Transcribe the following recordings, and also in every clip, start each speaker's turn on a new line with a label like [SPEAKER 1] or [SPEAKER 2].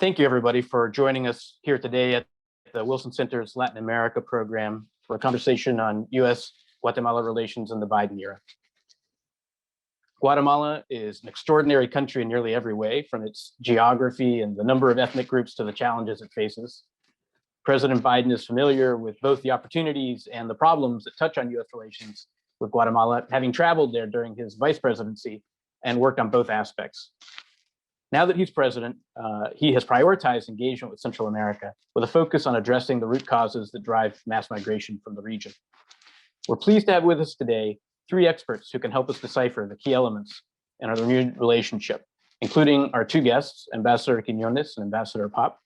[SPEAKER 1] Thank you, everybody, for joining us here today at the Wilson Center's Latin America program for a conversation on U.S.-Guatemala relations in the Biden era. Guatemala is an extraordinary country in nearly every way, from its geography and the number of ethnic groups to the challenges it faces. President Biden is familiar with both the opportunities and the problems that touch on U.S. relations with Guatemala, having traveled there during his vice presidency and worked on both aspects. Now that he's president, he has prioritized engagement with Central America with a focus on addressing the root causes that drive mass migration from the region. We're pleased to have with us today three experts who can help us decipher the key elements in our renewed relationship, including our two guests, Ambassador Quiñones and Ambassador Pop,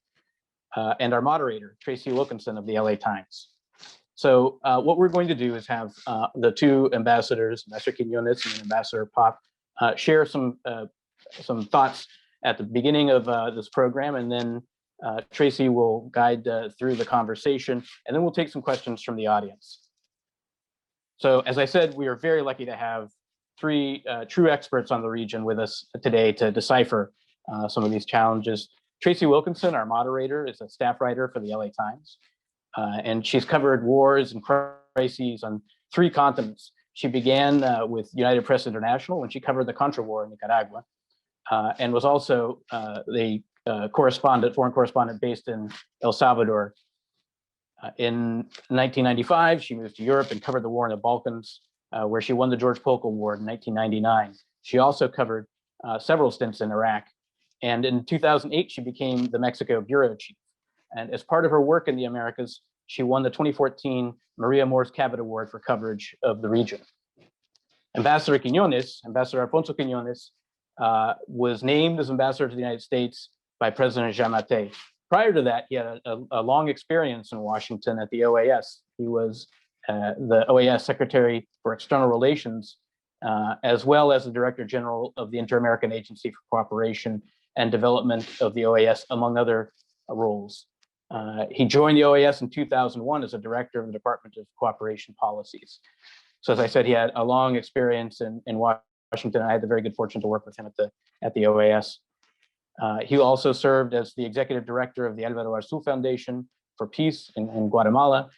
[SPEAKER 1] and our moderator, Tracy Wilkinson of the LA Times. So what we're going to do is have the two ambassadors, Ambassador Quiñones and Ambassador Pop, share some thoughts at the beginning of this program, and then Tracy will guide through the conversation, and then we'll take some questions from the audience. So as I said, we are very lucky to have three true experts on the region with us today to decipher some of these challenges. Tracy Wilkinson, our moderator, is a staff writer for the LA Times, and she's covered wars and crises on three continents. She began with United Press International when she covered the Contra War in Nicaragua, and was also the foreign correspondent based in El Salvador. In 1995, she moved to Europe and covered the war in the Balkans, where she won the George Polk Award in 1999. She also covered several stints in Iraq. And in 2008, she became the Mexico bureau chief. And as part of her work in the Americas, she won the 2014 Maria Moores Cabot Award for coverage of the region. Ambassador Alfonso Quiñones, was named as ambassador to the United States by President Giammattei. Prior to that, he had a long experience in Washington at the OAS. He was the OAS Secretary for External Relations, as well as the Director General of the Inter-American Agency for Cooperation and Development of the OAS, among other roles. He joined the OAS in 2001 as a director of the Department of Cooperation Policies. So as I said, he had a long experience in Washington. I had the very good fortune to work with him at the OAS. He also served as the executive director of the Alvaro Arzú Foundation for Peace in Guatemala.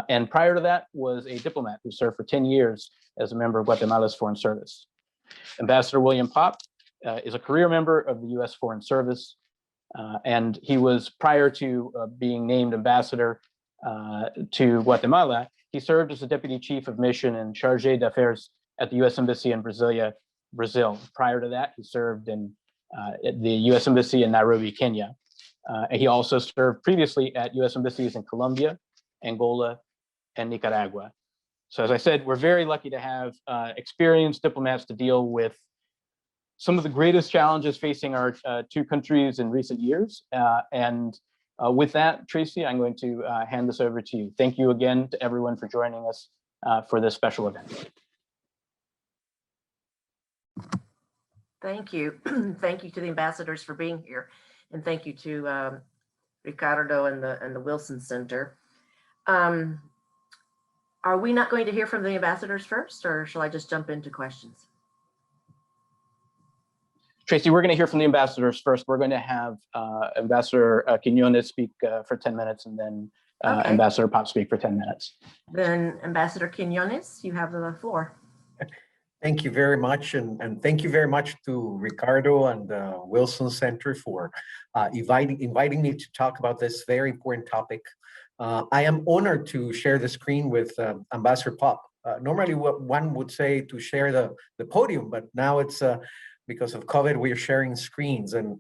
[SPEAKER 1] And prior to that was a diplomat who served for 10 years as a member of Guatemala's Foreign Service. Ambassador William Pop is a career member of the U.S. Foreign Service. And he was, prior to being named ambassador to Guatemala, he served as the deputy chief of mission and chargé d'affaires at the U.S. Embassy in Brasilia, Brazil. Prior to that, he served in at the U.S. Embassy in Nairobi, Kenya. He also served previously at U.S. embassies in Colombia, Angola, and Nicaragua. So as I said, we're very lucky to have experienced diplomats to deal with some of the greatest challenges facing our two countries in recent years. With that, Tracy, I'm going to hand this over to you. Thank you again to everyone for joining us for this special event.
[SPEAKER 2] Thank you. Thank you to the ambassadors for being here. And thank you to Ricardo and the Wilson Center. Are we not going to hear from the ambassadors first, or shall I just jump into questions?
[SPEAKER 1] Tracy, we're going to hear from the ambassadors first. We're going to have Ambassador Quiñones speak for 10 minutes, and then okay. Ambassador Pop speak for 10 minutes.
[SPEAKER 2] Then Ambassador Quiñones, you have the floor.
[SPEAKER 3] Thank you very much, and thank you very much to Ricardo and the Wilson Center for inviting me to talk about this very important topic. I am honored to share the screen with Ambassador Pop. Normally, what one would say to share the podium, but now it's because of COVID, we are sharing screens, and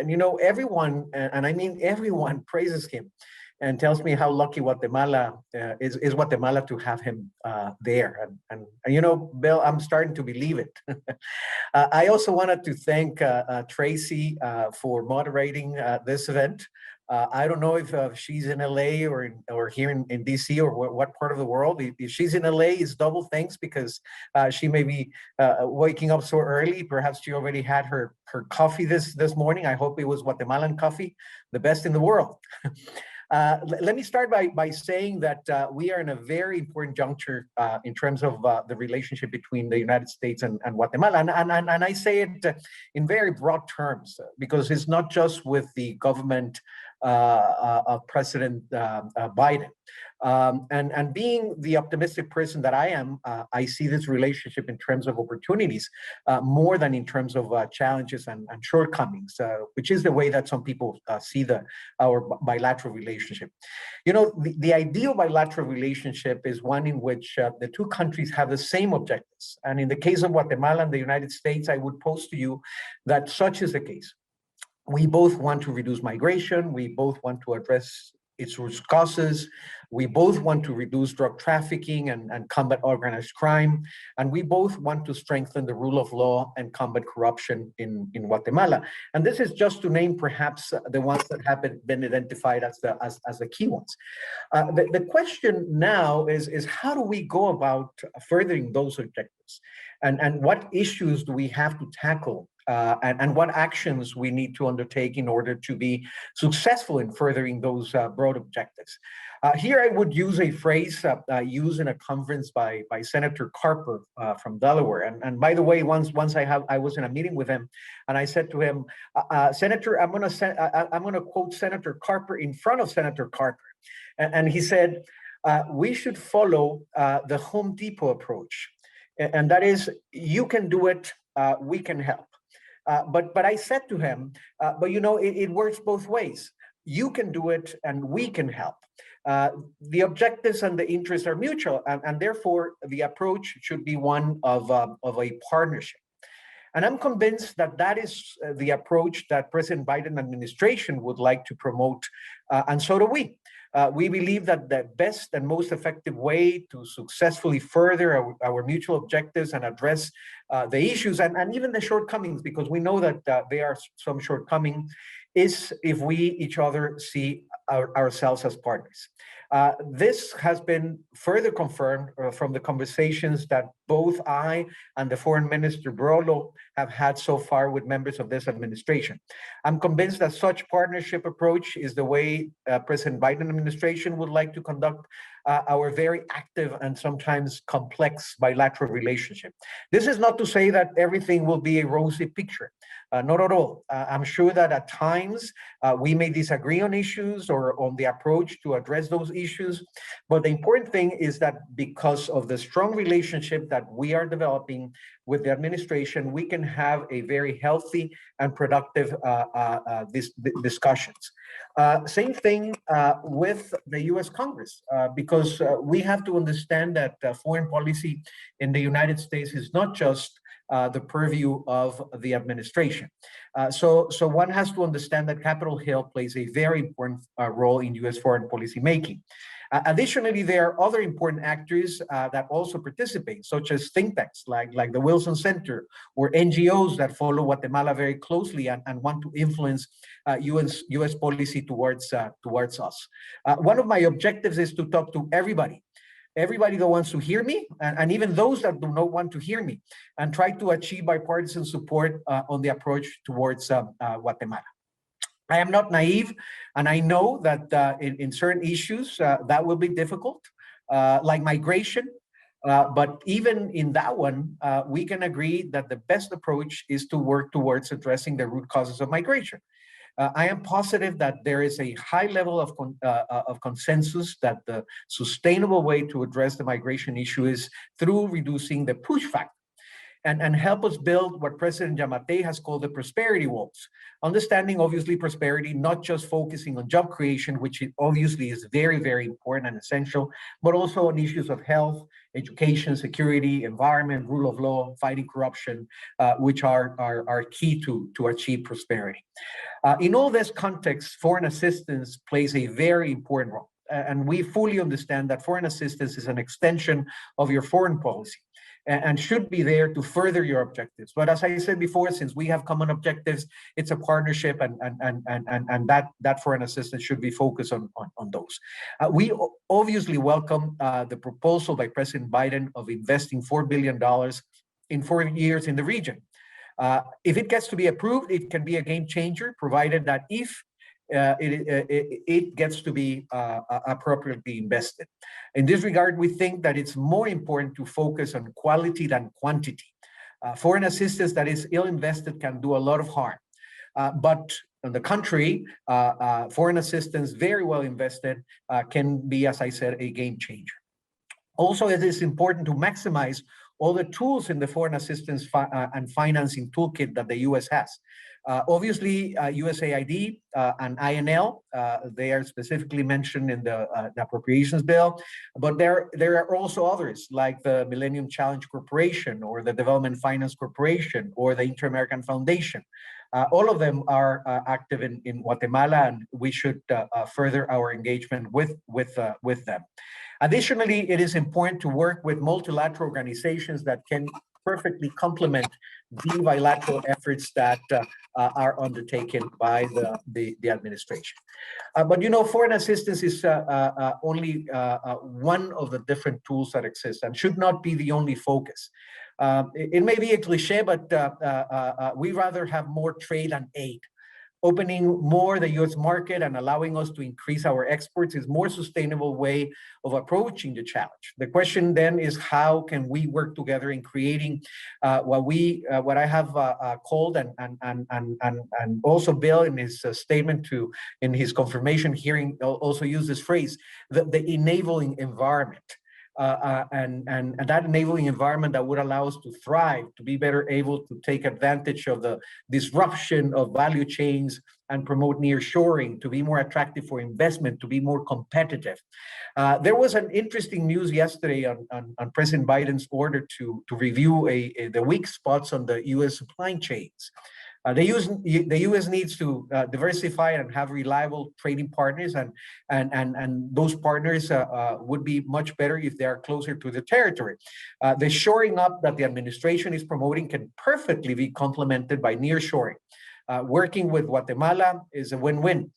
[SPEAKER 3] you know, everyone, and I mean everyone, praises him and tells me how lucky Guatemala is Guatemala to have him there. And you know, Bill, I'm starting to believe it. I also wanted to thank Tracy for moderating this event. I don't know if she's in LA or here in DC or what part of the world. If she's in LA, it's double thanks, because she may be waking up so early. Perhaps she already had her coffee this morning. I hope it was Guatemalan coffee, the best in the world. Let me start by saying that we are in a very important juncture in terms of the relationship between the United States and Guatemala. And I say it in very broad terms because it's not just with the government of President Biden. And being the optimistic person that I am, I see this relationship in terms of opportunities more than in terms of challenges and shortcomings, which is the way that some people see our bilateral relationship. You know, the ideal bilateral relationship is one in which the two countries have the same objectives. And in the case of Guatemala and the United States, I would pose to you that such is the case. We both want to reduce migration. We both want to address its root causes. We both want to reduce drug trafficking and combat organized crime. And we both want to strengthen the rule of law and combat corruption in Guatemala. And this is just to name perhaps the ones that have been identified as the key ones. The question now is how do we go about furthering those objectives? And what issues do we have to tackle? And what actions we need to undertake in order to be successful in furthering those broad objectives. Here I would use a phrase used in a conference by Senator Carper from Delaware. And by the way, once I was in a meeting with him, and I said to him, Senator, I'm going to quote Senator Carper in front of Senator Carper. And he said, we should follow the Home Depot approach. And that is, you can do it, we can help. But I said to him, but you know, it works both ways. You can do it and we can help. The objectives and the interests are mutual, and therefore the approach should be one of a partnership. And I'm convinced that that is the approach that President Biden administration would like to promote, and so do we. We believe that the best and most effective way to successfully further our mutual objectives and address the issues and even the shortcomings, because we know that there are some shortcomings, is if we each other see ourselves as partners. This has been further confirmed from the conversations that both I and the Foreign Minister Brolo have had so far with members of this administration. I'm convinced that such partnership approach is the way President Biden administration would like to conduct our very active and sometimes complex bilateral relationship. This is not to say that everything will be a rosy picture. Not at all. I'm sure that at times we may disagree on issues or on the approach to address those issues. But the important thing is that because of the strong relationship that we are developing with the administration, we can have a very healthy and productive discussions. Same thing with the US Congress, because we have to understand that foreign policy in the United States is not just the purview of the administration. So one has to understand that Capitol Hill plays a very important role in US foreign policy making. Additionally, there are other important actors that also participate, such as think tanks like the Wilson Center or NGOs that follow Guatemala very closely and want to influence US policy towards us. One of my objectives is to talk to everybody that wants to hear me, and even those that do not want to hear me, and try to achieve bipartisan support on the approach towards Guatemala. I am not naive, and I know that in certain issues that will be difficult, like migration. But even in that one, we can agree that the best approach is to work towards addressing the root causes of migration. I am positive that there is a high level of consensus that the sustainable way to address the migration issue is through reducing the push factor. And help us build what President Giammattei has called the prosperity walls. Understanding, obviously, prosperity, not just focusing on job creation, which obviously is very, very important and essential, but also on issues of health, education, security, environment, rule of law, fighting corruption, which are key to achieve prosperity. In all this context, foreign assistance plays a very important role. And we fully understand that foreign assistance is an extension of your foreign policy and should be there to further your objectives. But as I said before, since we have common objectives, it's a partnership, and that foreign assistance should be focused on those. We obviously welcome the proposal by President Biden of investing $4 billion in 4 years in the region. If it gets to be approved, it can be a game changer, provided that if it gets to be appropriately invested. In this regard, we think that it's more important to focus on quality than quantity. Foreign assistance that is ill-invested can do a lot of harm. But on the contrary, foreign assistance very well invested can be, as I said, a game changer. Also, it is important to maximize all the tools in the foreign assistance and financing toolkit that the U.S. has. Obviously, USAID and INL, they are specifically mentioned in the appropriations bill, but there are also others like the Millennium Challenge Corporation or the Development Finance Corporation or the Inter-American Foundation. All of them are active in Guatemala, and we should further our engagement with them. Additionally, it is important to work with multilateral organizations that can perfectly complement the bilateral efforts that are undertaken by the administration. But foreign assistance is only one of the different tools that exist and should not be the only focus. It may be a cliche, but we rather have more trade and aid. Opening more the U.S. market and allowing us to increase our exports is more sustainable way of approaching the challenge. The question then is how can we work together in creating what I have called and also Bill in his statement in his confirmation hearing also used this phrase, the enabling environment. And that enabling environment that would allow us to thrive, to be better able to take advantage of the disruption of value chains and promote nearshoring, to be more attractive for investment, to be more competitive. There was an interesting news yesterday on President Biden's order to review the weak spots on the U.S. supply chains. The U.S. needs to diversify and have reliable trading partners, and those partners would be much better if they are closer to the territory. The shoring up that the administration is promoting can perfectly be complemented by nearshoring. Working with Guatemala is a win-win.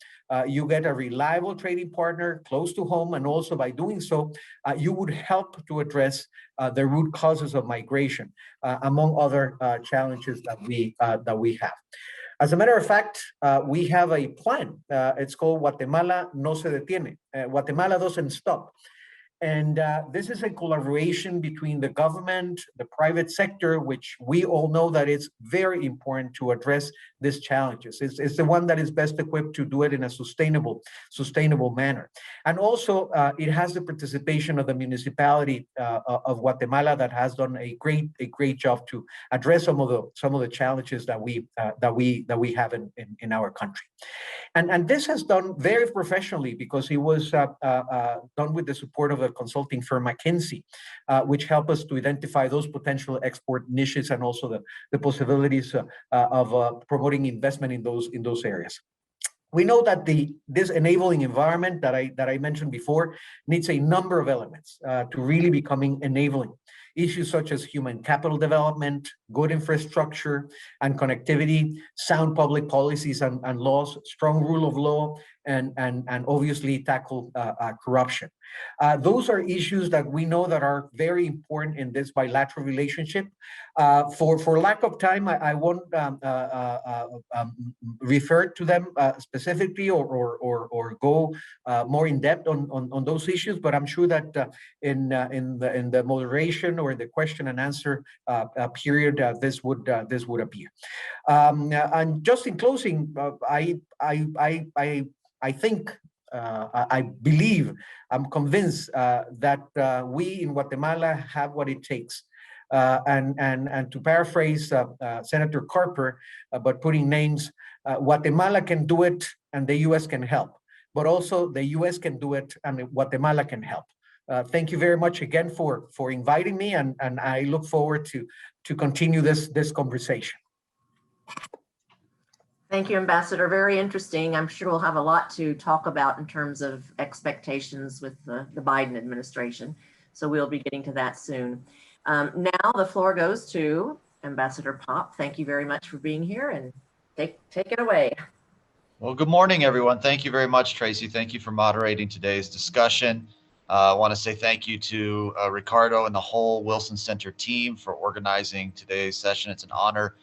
[SPEAKER 3] You get a reliable trading partner close to home, and also by doing so, you would help to address the root causes of migration, among other challenges that we have. As a matter of fact, we have a plan. It's called Guatemala no se detiene. Guatemala doesn't stop. And this is a collaboration between the government, the private sector, which we all know that it's very important to address these challenges. It's the one that is best equipped to do it in a sustainable manner. And also, it has the participation of the municipality of Guatemala that has done a great job to address some of the challenges that we have in our country. And this has done very professionally because it was done with the support of a consulting firm, McKinsey, which helped us to identify those potential export niches and also the possibilities of promoting investment in those areas. We know that this enabling environment that I mentioned before needs a number of elements to really becoming enabling. Issues such as human capital development, good infrastructure and connectivity, sound public policies and laws, strong rule of law, and obviously tackle corruption. Those are issues that we know that are very important in this bilateral relationship. For lack of time, I won't refer to them specifically or go more in depth on those issues, but I'm sure that in the moderation or the question and answer period, this would appear. And just in closing, I think, I believe, I'm convinced that we in Guatemala have what it takes. And to paraphrase Senator Carper, but putting names, Guatemala can do it and the U.S. can help, but also the U.S. can do it and Guatemala can help. Thank you very much again for inviting me, and I look forward to continue this conversation.
[SPEAKER 2] Thank you, Ambassador. Very interesting. I'm sure we'll have a lot to talk about in terms of expectations with the Biden administration. So we'll be getting to that soon. Now the floor goes to Ambassador Pop. Thank you very much for being here, and take it away.
[SPEAKER 4] Well, good morning, everyone. Thank you very much, Tracy. Thank you for moderating today's discussion. I want to say thank you to Ricardo and the whole Wilson Center team for organizing today's session. It's an honor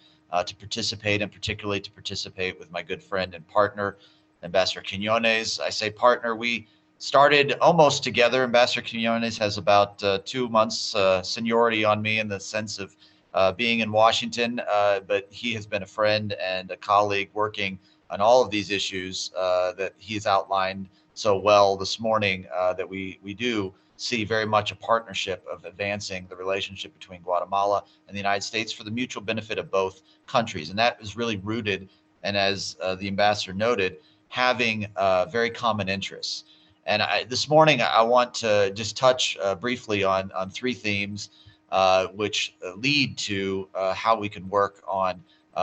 [SPEAKER 4] to participate, and particularly to participate with my good friend and partner, Ambassador Quiñones. I say partner, we started almost together. Ambassador Quiñones has about 2 months seniority on me in the sense of being in Washington, but he has been a friend and a colleague working on all of these issues that he's outlined so well this morning, that we do see very much a partnership of advancing the relationship between Guatemala and the United States for the mutual benefit of both countries. And that is really rooted, and as the ambassador noted, having very common interests. And this morning, I want to just touch briefly on 3 themes which lead to how we can work on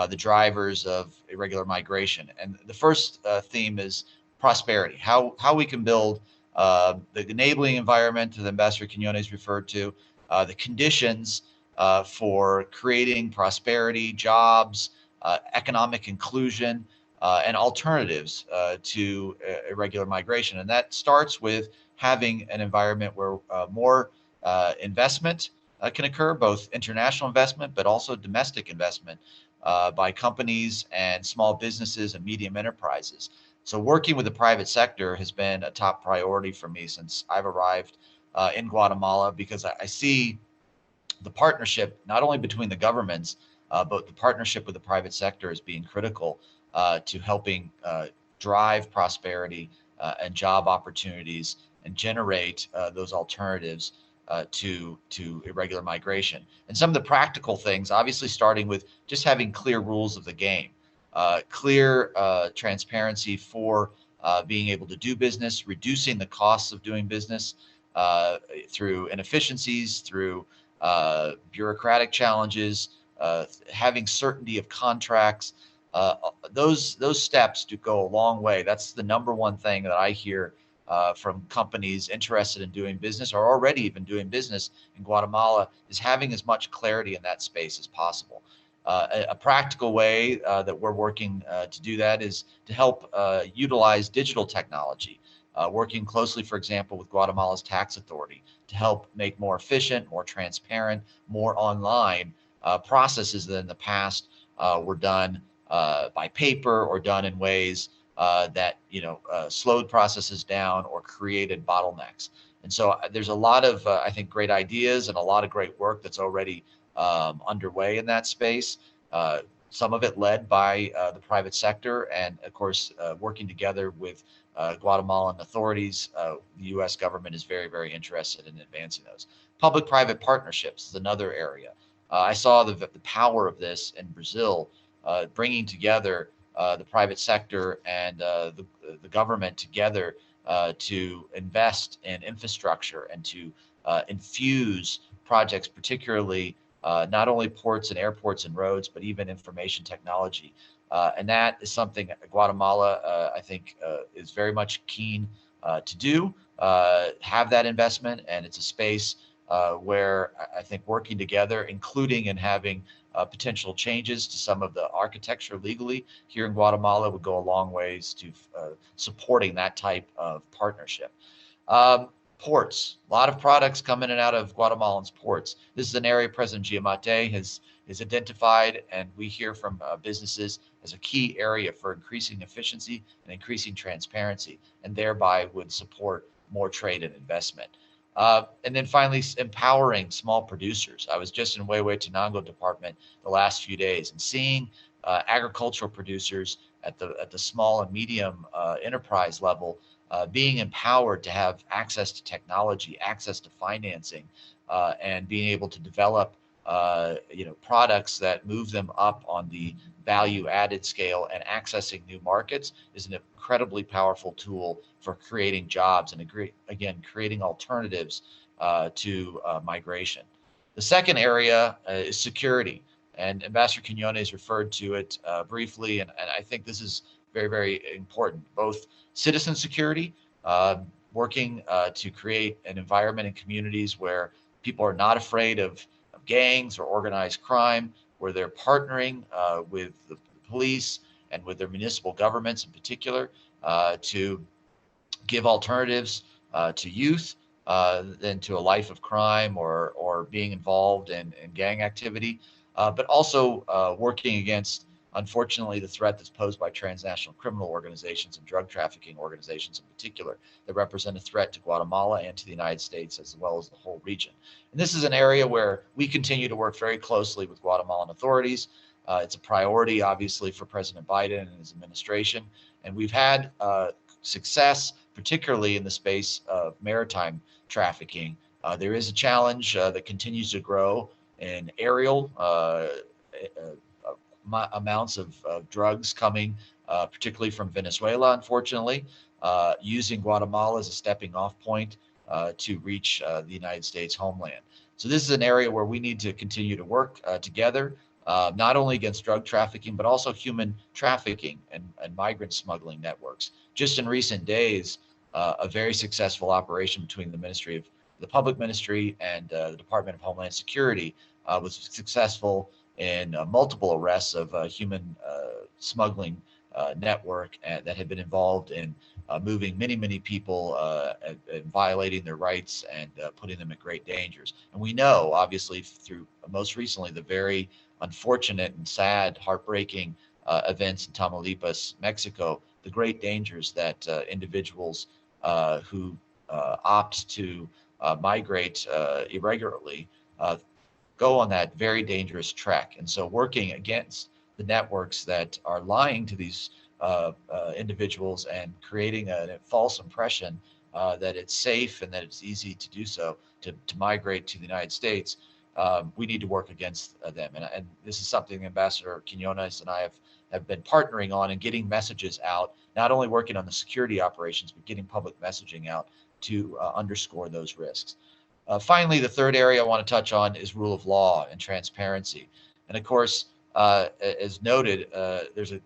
[SPEAKER 4] the drivers of irregular migration. And the first theme is prosperity, how we can build the enabling environment that Ambassador Quiñones referred to, the conditions for creating prosperity, jobs, economic inclusion, and alternatives to irregular migration. And that starts with having an environment where more investment can occur, both international investment, but also domestic investment by companies and small businesses and medium enterprises. So working with the private sector has been a top priority for me since I've arrived in Guatemala, because I see the partnership, not only between the governments, but the partnership with the private sector as being critical to helping drive prosperity and job opportunities and generate those alternatives to irregular migration. And some of the practical things, obviously starting with just having clear rules of the game, clear transparency for being able to do business, reducing the costs of doing business through inefficiencies, through bureaucratic challenges, having certainty of contracts. Those steps do go a long way. That's the number one thing that I hear from companies interested in doing business or already even doing business in Guatemala, is having as much clarity in that space as possible. A practical way that we're working to do that is to help utilize digital technology, working closely, for example, with Guatemala's tax authority to help make more efficient, more transparent, more online processes that in the past were done by paper or done in ways that slowed processes down or created bottlenecks. And so there's a lot of I think great ideas and a lot of great work that's already underway in that space. Some of it led by the private sector, and of course working together with Guatemalan authorities. The U.S. government is very, very interested in advancing those. Public-private partnerships is another area. I saw the power of this in Brazil, bringing together the private sector and the government together to invest in infrastructure and to infuse projects, particularly not only ports and airports and roads, but even information technology. And that is something Guatemala, I think, is very much keen to do, have that investment. And it's a space where I think working together, including in having potential changes to some of the architecture legally here in Guatemala, would go a long ways to supporting that type of partnership. Ports, a lot of products come in and out of Guatemalan's ports. This is an area President Giammattei has identified, and we hear from businesses as a key area for increasing efficiency and increasing transparency, and thereby would support more trade and investment. And then finally, empowering small producers. I was just in Huehuetenango department the last few days and seeing agricultural producers at the small and medium enterprise level being empowered to have access to technology, access to financing, and being able to develop products that move them up on the value added scale, and accessing new markets is an incredibly powerful tool for creating jobs and again creating alternatives to migration. The second area is security, and Ambassador Quiñones referred to it briefly, and I think this is very, very important. Both citizen security, working to create an environment in communities where people are not afraid of gangs or organized crime, where they're partnering with the police and with their municipal governments in particular to give alternatives to youth than to a life of crime or being involved in gang activity, but also working against unfortunately, the threat that's posed by transnational criminal organizations and drug trafficking organizations in particular that represent a threat to Guatemala and to the United States as well as the whole region. And this is an area where we continue to work very closely with Guatemalan authorities. It's a priority, obviously, for President Biden and his administration. And we've had success, particularly in the space of maritime trafficking. There is a challenge that continues to grow in aerial amounts of drugs coming, particularly from Venezuela, unfortunately, using Guatemala as a stepping off point to reach the United States homeland. So this is an area where we need to continue to work together, not only against drug trafficking, but also human trafficking and migrant smuggling networks. Just in recent days, a very successful operation between the Public Ministry and the Department of Homeland Security was successful in multiple arrests of human smuggling network that had been involved in moving many people and violating their rights and putting them at great dangers. And we know, obviously, through most recently the very unfortunate and sad, heartbreaking events in Tamaulipas, Mexico, the great dangers that individuals who opt to migrate irregularly go on that very dangerous trek. And so working against the networks that are lying to these individuals and creating a false impression that it's safe and that it's easy to do so, to migrate to the United States, we need to work against them. And this is something Ambassador Quiñones and I have been partnering on and getting messages out, not only working on the security operations, but getting public messaging out to underscore those risks. Finally, the third area I want to touch on is rule of law and transparency. And of course, as noted, there's a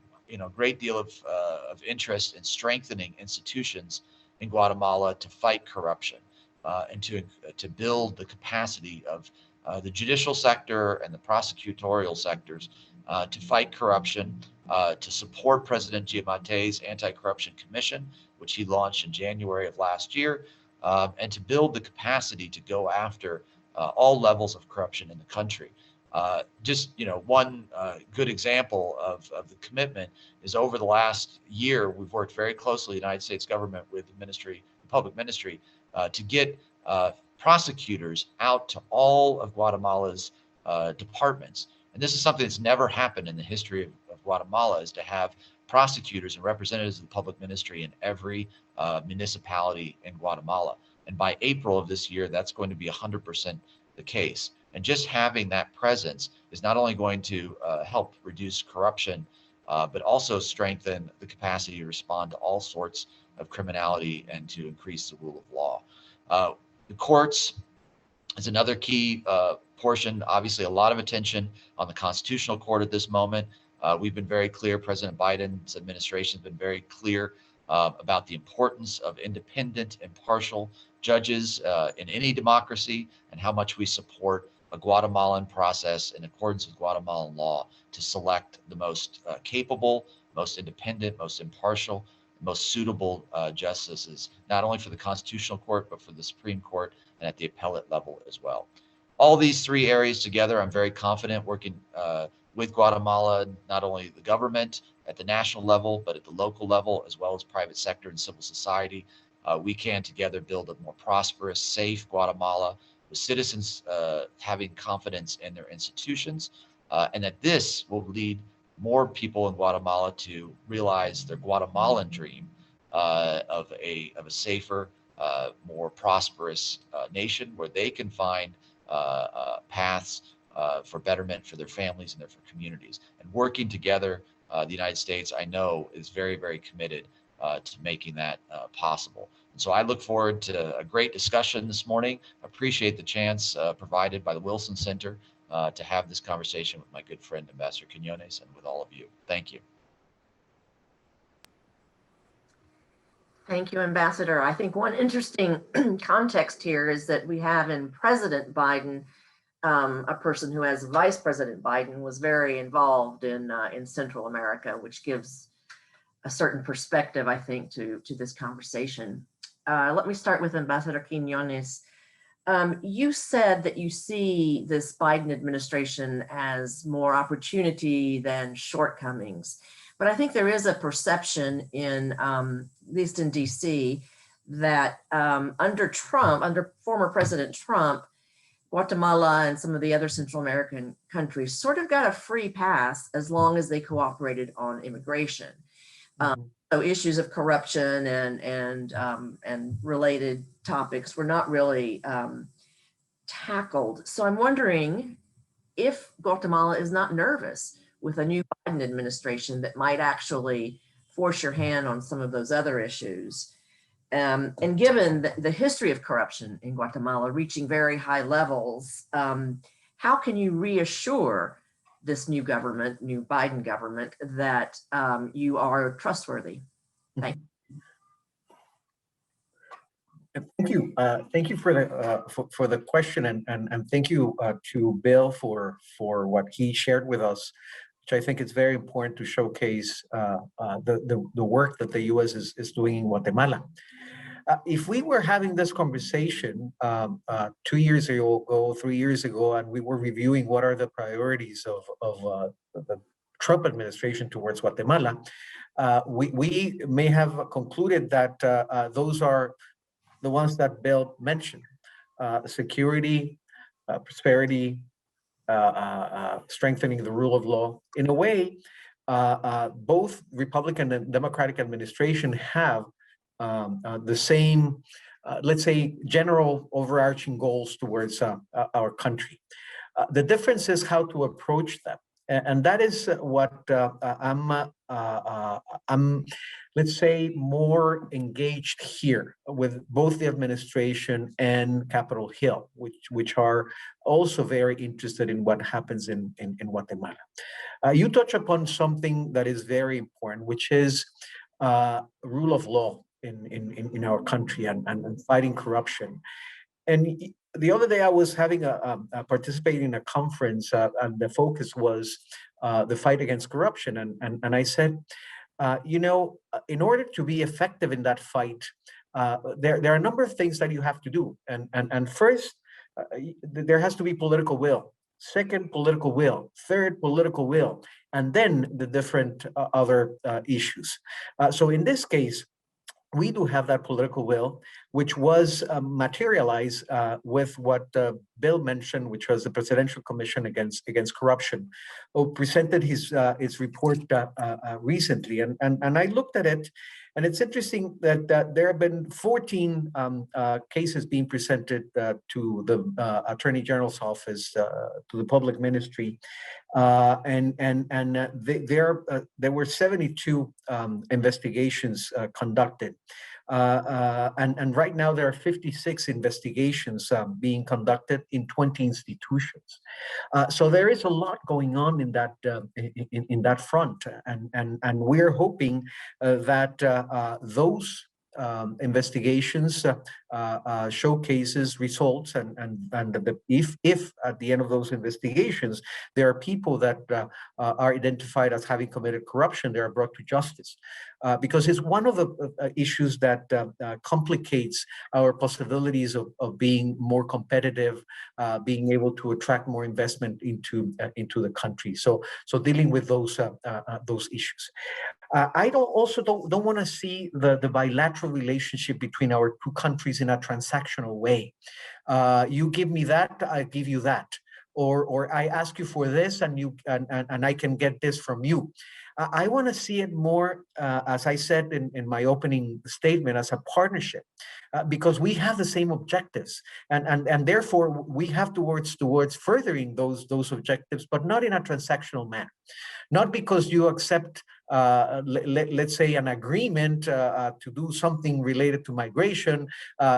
[SPEAKER 4] great deal of interest in strengthening institutions in Guatemala to fight corruption and to build the capacity of the judicial sector and the prosecutorial sectors to fight corruption, to support President Giammattei's Anti-Corruption Commission, which he launched in January of last year, and to build the capacity to go after all levels of corruption in the country. One good example of the commitment is over the last year, we've worked very closely, the United States government with the Public Ministry, to get prosecutors out to all of Guatemala's departments. And this is something that's never happened in the history of Guatemala, is to have prosecutors and representatives of the Public Ministry in every municipality in Guatemala. And by April of this year, that's going to be 100% the case. And just having that presence is not only going to help reduce corruption, but also strengthen the capacity to respond to all sorts of criminality and to increase the rule of law. The courts is another key portion. Obviously, a lot of attention on the Constitutional Court at this moment. We've been very clear, President Biden's administration has been very clear about the importance of independent, impartial judges in any democracy, and how much we support a Guatemalan process in accordance with Guatemalan law to select the most capable, most independent, most impartial, most suitable justices, not only for the Constitutional Court, but for the Supreme Court and at the appellate level as well. All these three areas together, I'm very confident working with Guatemala, not only the government at the national level, but at the local level, as well as private sector and civil society. We can together build a more prosperous, safe Guatemala with citizens having confidence in their institutions, and that this will lead more people in Guatemala to realize their Guatemalan dream of a safer, more prosperous nation where they can find paths for betterment for their families and their communities. And working together, the United States, I know, is very, very committed to making that possible. And so I look forward to a great discussion this morning. Appreciate the chance provided by the Wilson Center to have this conversation with my good friend, Ambassador Quiñones, and with all of you. Thank you.
[SPEAKER 2] Thank you, Ambassador. I think one interesting context here is that we have in President Biden a person who, as Vice President Biden, was very involved in Central America, which gives a certain perspective, I think, to this conversation. Let me start with Ambassador Quiñones. You said that you see this Biden administration as more opportunity than shortcomings, but I think there is a perception in, at least in DC, that under Trump, under former President Trump, Guatemala and some of the other Central American countries sort of got a free pass as long as they cooperated on immigration. So issues of corruption and related topics were not really tackled. So I'm wondering if Guatemala is not nervous with a new Biden administration that might actually force your hand on some of those other issues. And given the history of corruption in Guatemala reaching very high levels, how can you reassure this new government, new Biden government, that you are trustworthy? Thank you.
[SPEAKER 3] Thank you. Thank you for the question, and thank you to Bill for what he shared with us, which I think is very important to showcase the work that the U.S. is doing in Guatemala. If we were having this conversation 2 years ago, 3 years ago, and we were reviewing what are the priorities of the Trump administration towards Guatemala, we may have concluded that those are the ones that Bill mentioned: security, prosperity, strengthening the rule of law. In a way, both Republican and Democratic administration have the same, let's say, general overarching goals towards our country. The difference is how to approach them. And that is what I'm, let's say, more engaged here with both the administration and Capitol Hill, which are also very interested in what happens in Guatemala. You touch upon something that is very important, which is rule of law in our country and fighting corruption. And the other day I was having participating in a conference, and the focus was the fight against corruption. And I said, in order to be effective in that fight, there are a number of things that you have to do. And first, there has to be political will. Second, political will. Third, political will. And then the different other issues. So in this case, we do have that political will, which was materialized with what Bill mentioned, which was the Presidential Commission against Corruption, who presented his report recently. And I looked at it, and it's interesting that there have been 14 cases being presented to the Attorney General's office, to the public ministry, and there were 72 investigations conducted. And right now there are 56 investigations being conducted in 20 institutions. So there is a lot going on in that front, and we're hoping that those investigations showcases results, and if at the end of those investigations there are people that are identified as having committed corruption, they are brought to justice, because it's one of the issues that complicates our possibilities of being more competitive, being able to attract more investment into the country. So dealing with those issues. I don't want to see the bilateral relationship between our two countries in a transactional way. You give me that, I give you that, or I ask you for this, and I can get this from you. I want to see it more, as I said in my opening statement, as a partnership, because we have the same objectives, and therefore we have towards furthering those objectives, but not in a transactional manner. Not because you accept, let's say, an agreement to do something related to migration,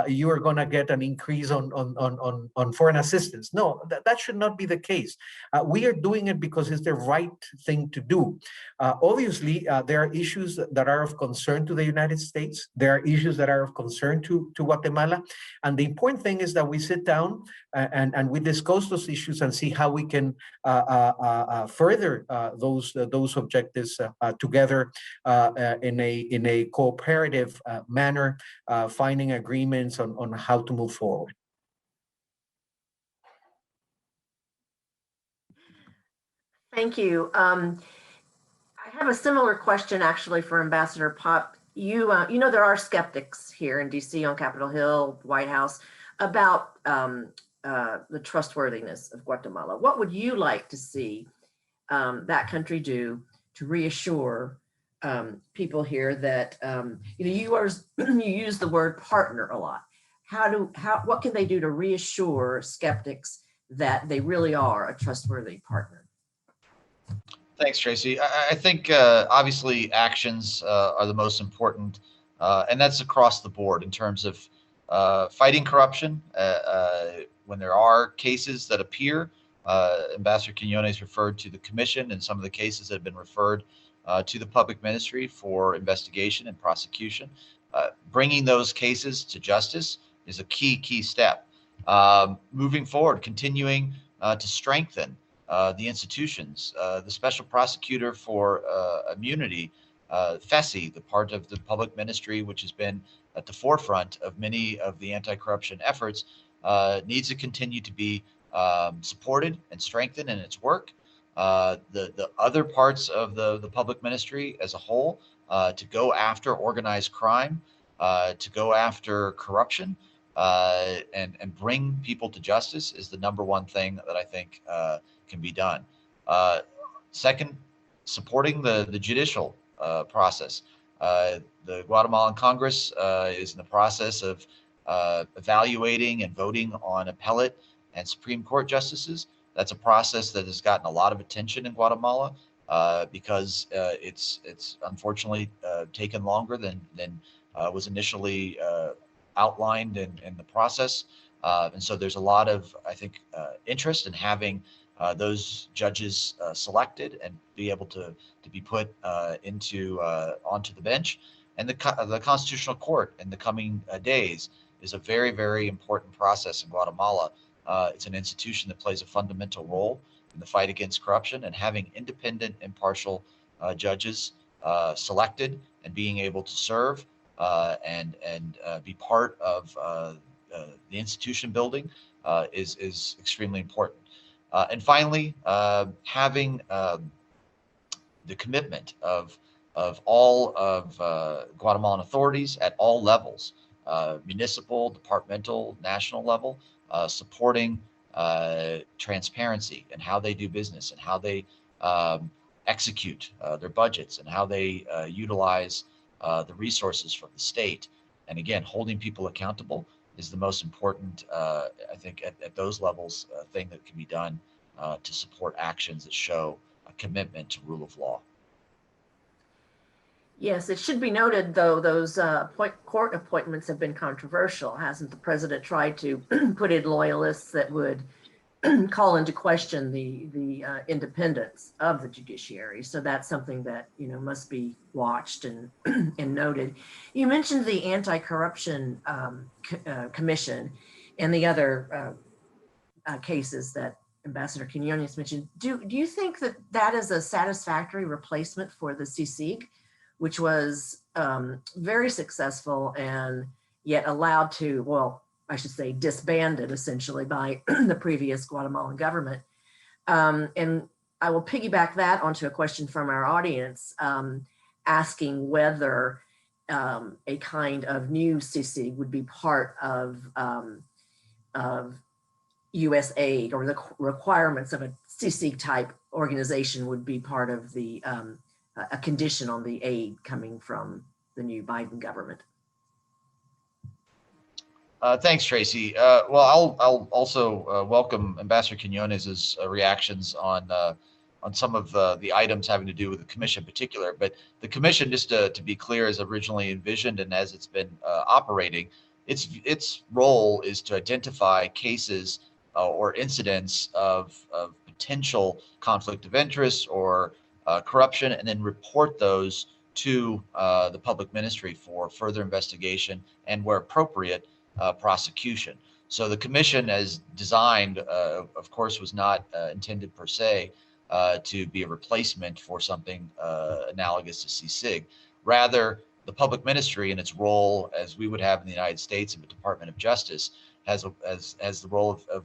[SPEAKER 3] you are going to get an increase on foreign assistance. No, that should not be the case. We are doing it because it's the right thing to do. Obviously, there are issues that are of concern to the United States. There are issues that are of concern to Guatemala. And the important thing is that we sit down and we discuss those issues and see how we can further those objectives together in a cooperative manner, finding agreements on how to move forward.
[SPEAKER 2] Thank you. I have a similar question actually for Ambassador Pop. You know, there are skeptics here in DC on Capitol Hill, White House, about the trustworthiness of Guatemala. What would you like to see that country do to reassure people here that you know, you use the word partner a lot. What can they do to reassure skeptics that they really are a trustworthy partner?
[SPEAKER 4] Thanks, Tracy. I think obviously actions are the most important, and that's across the board in terms of fighting corruption. When there are cases that appear, Ambassador Quiñones referred to the commission and some of the cases that have been referred to the public ministry for investigation and prosecution. Bringing those cases to justice is a key step. Moving forward, continuing to strengthen the institutions, the special prosecutor for immunity, FESI, the part of the public ministry which has been at the forefront of many of the anti-corruption efforts, needs to continue to be supported and strengthened in its work. The other parts of the public ministry as a whole, to go after organized crime, to go after corruption, and bring people to justice is the number one thing that I think can be done. Second, supporting the judicial process. The Guatemalan Congress is in the process of evaluating and voting on appellate and Supreme Court justices. That's a process that has gotten a lot of attention in Guatemala because it's unfortunately taken longer than was initially outlined in the process. And so there's a lot of, I think, interest in having those judges selected and be able to be put onto the bench. And the Constitutional Court in the coming days is a very important process in Guatemala. It's an institution that plays a fundamental role in the fight against corruption, and having independent, impartial judges selected and being able to serve and be part of the institution building is extremely important. And finally, having the commitment of all of Guatemalan authorities at all levels, municipal, departmental, national level, supporting transparency and how they do business and how they execute their budgets and how they utilize the resources from the state. And again, holding people accountable is the most important, I think, at those levels, thing that can be done to support actions that show a commitment to rule of law.
[SPEAKER 2] Yes, it should be noted, though, those court appointments have been controversial. Hasn't the president tried to put in loyalists that would call into question the independence of the judiciary? So that's something that, you know, must be watched and and noted. You mentioned the anti-corruption commission and the other cases that Ambassador Quiñones mentioned. Do you think that that is a satisfactory replacement for the CICIG, which was very successful and yet allowed to, well, I should say disbanded essentially by the previous Guatemalan government? And I will piggyback that onto a question from our audience, asking whether a kind of new CICIG would be part of U.S. aid, or the requirements of a CICIG type organization would be part of the a condition on the aid coming from the new Biden government.
[SPEAKER 4] Thanks, Tracy. Well, I'll also welcome Ambassador Quiñones's reactions on some of the items having to do with the commission in particular. But the commission, just to be clear, as originally envisioned and as it's been operating, its role is to identify cases or incidents of potential conflict of interest or corruption, and then report those to the public ministry for further investigation and, where appropriate, prosecution. So the commission, as designed, of course, was not intended per se to be a replacement for something analogous to CICIG. Rather, the public ministry, in its role as we would have in the United States in the Department of Justice, has the role of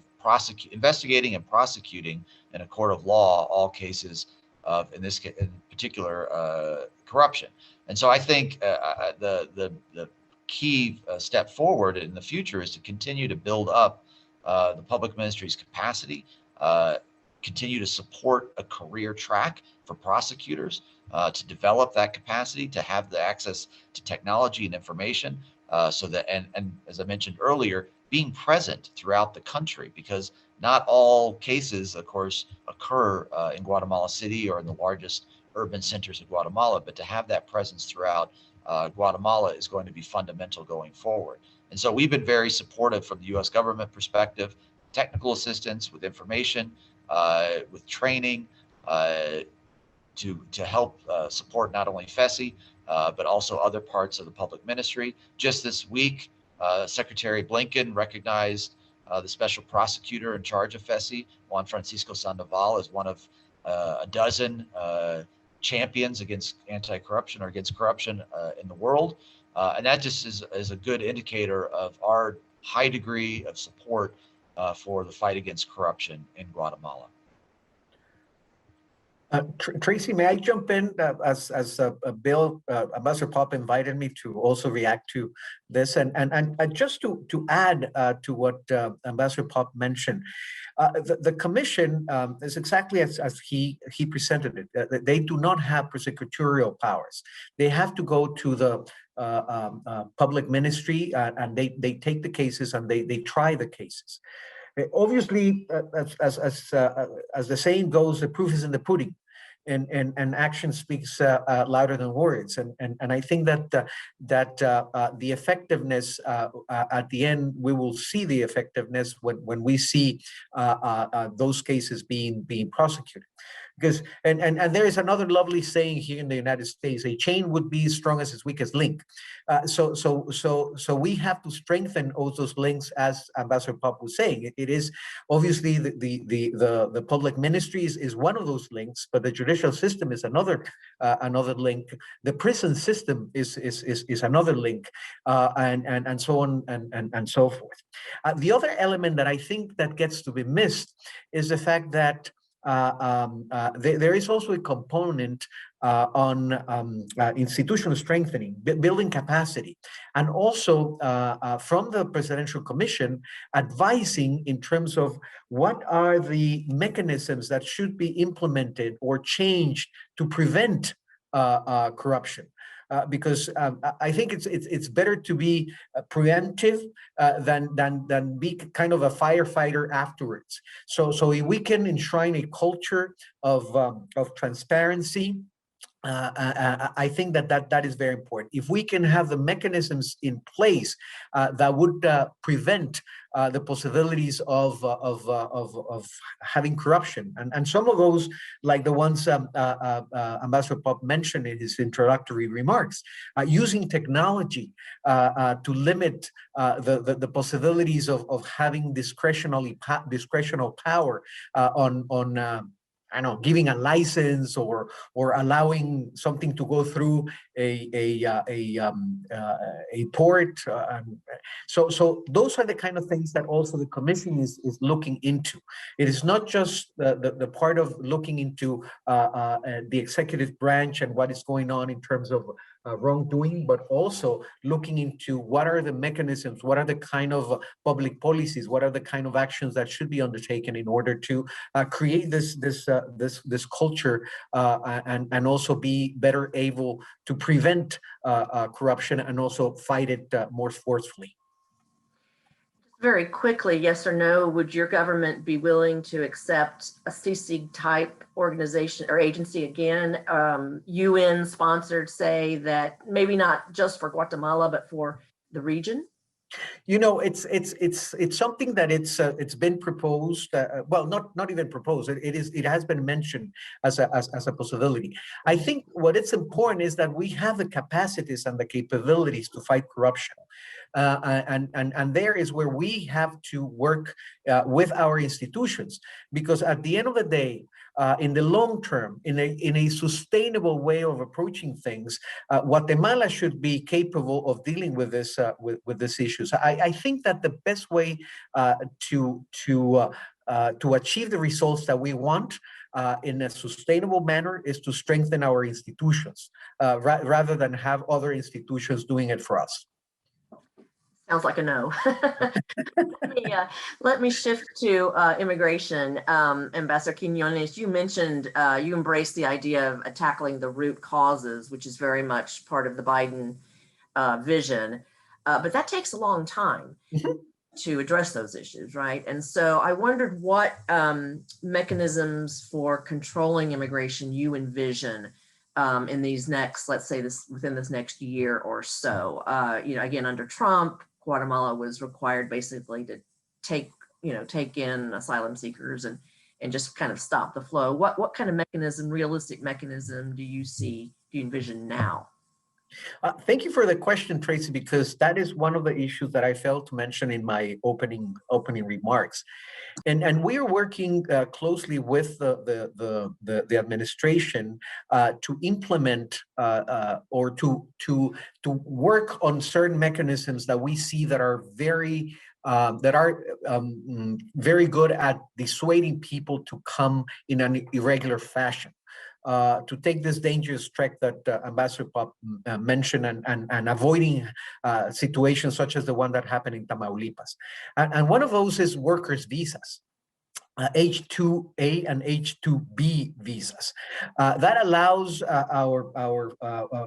[SPEAKER 4] investigating and prosecuting in a court of law all cases of, in this case, in particular, corruption. And so I think the key step forward in the future is to continue to build up the public ministry's capacity, continue to support a career track for prosecutors, to develop that capacity, to have the access to technology and information, so that, and as I mentioned earlier, being present throughout the country, because not all cases, of course, occur in Guatemala City or in the largest urban centers of Guatemala, but to have that presence throughout Guatemala is going to be fundamental going forward. And so we've been very supportive from the U.S. government perspective, technical assistance with information, with training, to help support not only FESI, but also other parts of the public ministry. Just this week, Secretary Blinken recognized the special prosecutor in charge of FESI, Juan Francisco Sandoval, as one of a dozen champions against anti-corruption or against corruption in the world. And that just is a good indicator of our high degree of support for the fight against corruption in Guatemala.
[SPEAKER 3] Tracy, may I jump in as Bill, Ambassador Pop invited me to also react to this, and just to add to what Ambassador Pop mentioned, the commission is exactly as he presented it. They do not have prosecutorial powers. They have to go to the public ministry, and they take the cases and they try the cases. Obviously, as the saying goes, the proof is in the pudding, and action speaks louder than words. And I think that the effectiveness at the end, we will see the effectiveness when we see those cases being prosecuted. Because and there is another lovely saying here in the United States: a chain would be as strong as its weakest link. So we have to strengthen all those links, as Ambassador Pop was saying. It is obviously the public ministries is one of those links, but the judicial system is another link. The prison system is another link, and so on and so forth. The other element that I think that gets to be missed is the fact that there is also a component on institutional strengthening, building capacity, and also from the Presidential Commission advising in terms of what are the mechanisms that should be implemented or changed to prevent corruption. Because I think it's better to be preemptive than be kind of a firefighter afterwards. So if we can enshrine a culture of transparency, I think that is very important. If we can have the mechanisms in place that would prevent the possibilities of having corruption, and some of those, like the ones Ambassador Pop mentioned in his introductory remarks, using technology to limit the possibilities of having discretional power on I don't know, giving a license or allowing something to go through a port. So those are the kind of things that also the commission is looking into. It is not just the part of looking into the executive branch and what is going on in terms of wrongdoing, but also looking into what are the mechanisms, what are the kind of public policies, what are the kind of actions that should be undertaken in order to create this culture and also be better able to prevent corruption and also fight it more forcefully.
[SPEAKER 2] Very quickly, yes or no, would your government be willing to accept a CICIG type organization or agency again, UN sponsored, say, that maybe not just for Guatemala, but for the region?
[SPEAKER 3] You know, it's something that it's been proposed. Well, not even proposed. It has been mentioned as a possibility. I think what it's important is that we have the capacities and the capabilities to fight corruption, and there is where we have to work with our institutions, because at the end of the day, in the long term, in a sustainable way of approaching things, Guatemala should be capable of dealing with this with these issues. I think that the best way to achieve the results that we want in a sustainable manner is to strengthen our institutions rather than have other institutions doing it for us.
[SPEAKER 2] Sounds like a no. Let me shift to immigration. Ambassador Quiñones, you mentioned you embrace the idea of tackling the root causes, which is very much part of the Biden vision, but that takes a long time to address those issues, right? And so I wondered what mechanisms for controlling immigration you envision in these next, let's say within this next year or so. Again, under Trump, Guatemala was required basically to take in asylum seekers and just kind of stop the flow. What kind of mechanism, realistic mechanism do you envision now?
[SPEAKER 3] Thank you for the question, Tracy, because that is one of the issues that I failed to mention in my opening remarks. And we are working closely with the administration to implement or to work on certain mechanisms that we see that are very very good at dissuading people to come in an irregular fashion. To take this dangerous trek that Ambassador Pop mentioned and avoiding situations such as the one that happened in Tamaulipas. And one of those is workers' visas. H-2A and H-2B visas. That allows our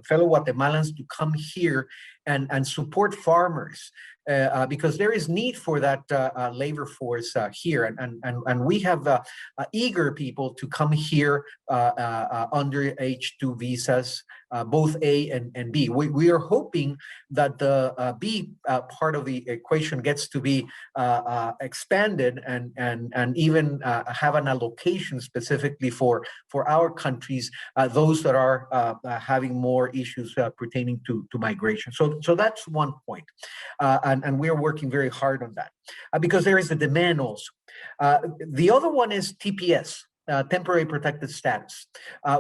[SPEAKER 3] fellow Guatemalans to come here and support farmers because there is need for that labor force here. And we have eager people to come here under H-2 visas, both A and B. We are hoping that the B part of the equation gets to be expanded and even have an allocation specifically for our countries, those that are having more issues pertaining to migration. So that's one point. And we're working very hard on that because there is a demand also. The other one is TPS. Temporary protected status.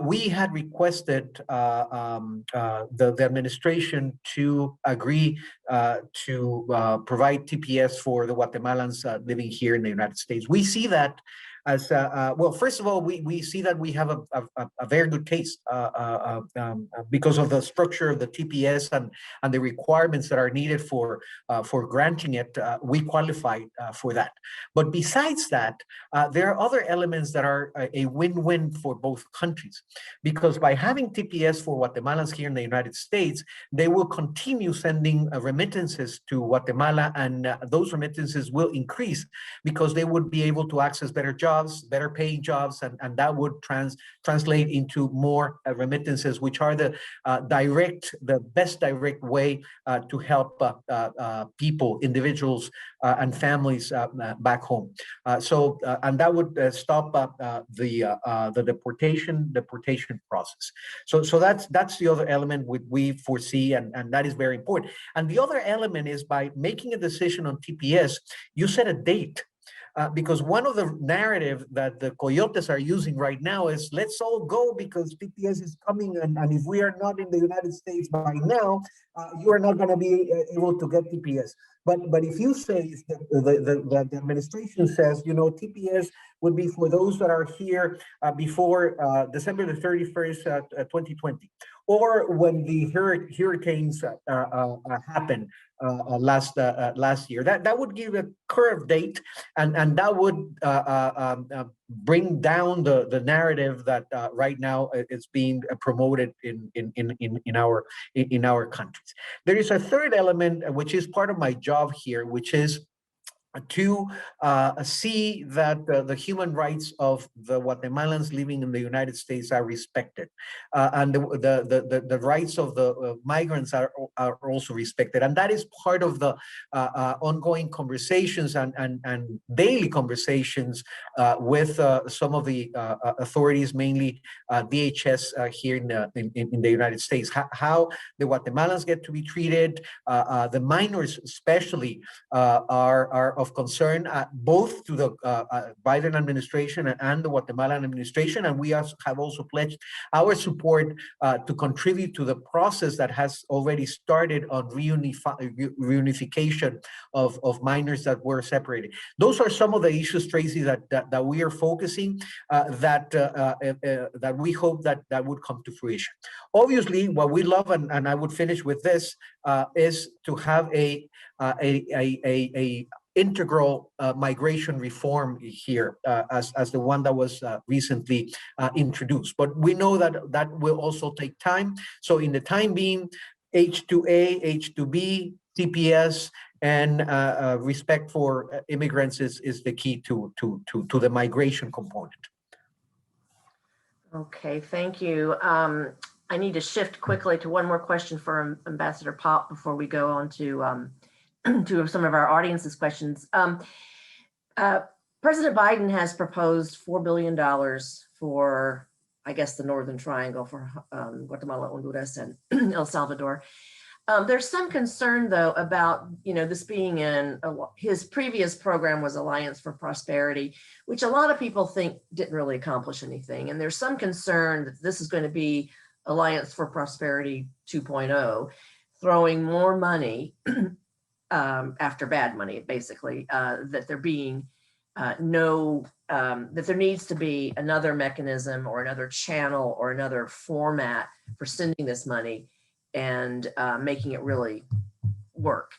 [SPEAKER 3] We had requested the administration to agree to provide TPS for the Guatemalans living here in the United States. We see that as well. First of all, we see that we have a very good case because of the structure of the TPS and the requirements that are needed for granting it. We qualify for that. But besides that, there are other elements that are a win-win for both countries, because by having TPS for Guatemalans here in the United States, they will continue sending remittances to Guatemala, and those remittances will increase because they would be able to access better jobs, better paying jobs, and that would translate into more remittances, which are the best direct way to help people, individuals, and families back home. And that would stop the deportation process. So that's the other element we foresee, and that is very important. And the other element is by making a decision on TPS, you set a date. Because one of the narrative that the coyotes are using right now is let's all go because TPS is coming, and if we are not in the United States by now, you are not going to be able to get TPS. But if you say the administration says, TPS would be for those that are here before December the 31st, 2020, or when the hurricanes happened last year. That would give a curved date, and that would bring down the narrative that right now is being promoted in our countries. There is a third element, which is part of my job here, which is to see that the human rights of the Guatemalans living in the United States are respected, and the rights of the migrants are also respected, and that is part of the ongoing conversations and daily conversations with some of the authorities, mainly DHS here in the United States. How the Guatemalans get to be treated, the minors especially are of concern, both to the Biden administration and the Guatemalan administration. And we have also pledged our support to contribute to the process that has already started on reunification of minors that were separated. Those are some of the issues, Tracy, that we are focusing, that we hope that would come to fruition. Obviously, what we love, and I would finish with this, is to have a integral migration reform here, as the one that was recently introduced. But we know that will also take time. So in the time being, H2A, H2B, TPS, and respect for immigrants is the key to the migration component.
[SPEAKER 2] Okay, thank you. I need to shift quickly to one more question for Ambassador Pop before we go on to to some of our audience's questions. President Biden has proposed $4 billion for, I guess, the Northern Triangle, for Guatemala, Honduras, and El Salvador. There's some concern, though, about, this being his previous program was Alliance for Prosperity, which a lot of people think didn't really accomplish anything. And there's some concern that this is going to be Alliance for Prosperity 2.0, throwing more money after bad money, basically, that there being that there needs to be another mechanism or another channel or another format for sending this money and making it really work.